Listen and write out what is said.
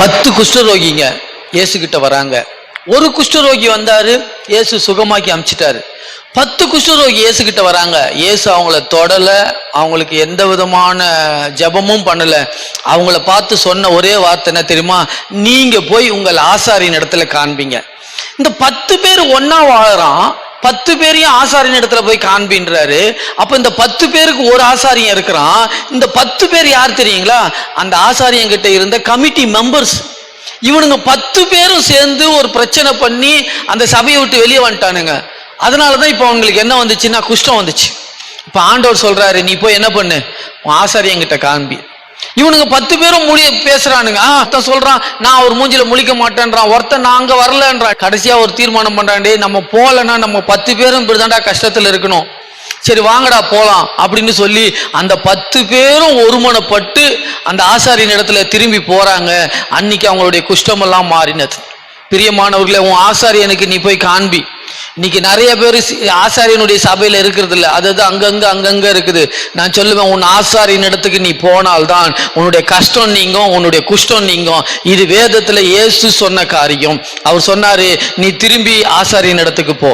10 குஷ்டரோகிங்க இயேசு கிட்ட வராங்க. ஒரு குஷ்டரோகி வந்தாரு, இயேசு சுகமாக்கி அமிச்சிட்டாரு. 10 குஷ்டரோகி இயேசு கிட்ட வராங்க. இயேசு அவங்கள தொடல, அவங்களுக்கு எந்த விதமான ஜபமும் பண்ணல. அவங்கள பார்த்து சொன்ன ஒரே வார்த்தை என்ன தெரியுமா? நீங்க போய் உங்கள் ஆசாரியின் இடத்துல காண்பீங்க. இந்த 10 பேர் ஒன்னா வாழறான், 10 பேரையும் ஆசாரியின் இடத்துல போய் காண்பின்றாரு. அப்ப இந்த 10 பேருக்கு ஒரு ஆசாரியன் இருக்கிறான். இந்த 10 பேர் யார் தெரியுங்களா? அந்த ஆசாரியன் கிட்ட இருந்த கமிட்டி மெம்பர்ஸ். இவனுங்க 10 பேரும் சேர்ந்து ஒரு பிரச்சனை பண்ணி அந்த சபையை விட்டு வெளியே வந்துட்டானுங்க. அதனாலதான் இப்ப அவங்களுக்கு என்ன வந்துச்சுன்னா குஷ்டம் வந்துச்சு. இப்ப ஆண்டவர் சொல்றாரு, நீ போய் என்ன பண்ணு, ஆசாரியன் கிட்ட காண்பி. இவனுங்க 10 பேரும் பேசுறானுங்க. சொல்றான், நான் அவர் மூஞ்சில முழிக்க மாட்டேன்றான். ஒருத்தன் நான் அங்க வரலன்றான். கடைசியா ஒரு தீர்மானம் பண்றாண்டே, நம்ம போலன்னா நம்ம 10 பேரும் இப்படிதான்டா கஷ்டத்துல இருக்கணும், சரி வாங்கடா போலாம் அப்படின்னு சொல்லி அந்த 10 பேரும் ஒருமனப்பட்டு அந்த ஆசாரியின் இடத்துல திரும்பி போறாங்க. அன்னைக்கு அவங்களுடைய குஷ்டம் எல்லாம் மாறினது. பிரியமானவர்களே, உன் ஆசாரியனுக்கு நீ போய் காண்பி. இன்னைக்கு நிறைய பேர் ஆசாரியனுடைய சபையில இருக்கிறது இல்லை, அதாவது அங்கங்க இருக்குது. நான் சொல்லுவேன், உன் ஆசாரியின் இடத்துக்கு நீ போனால்தான் உன்னுடைய கஷ்டம் நீங்கும், உன்னுடைய குஷ்டம் நீங்கும். இது வேதத்துல இயேசு சொன்ன காரியம். அவர் சொன்னாரு, நீ திரும்பி ஆசாரியின் இடத்துக்கு போ.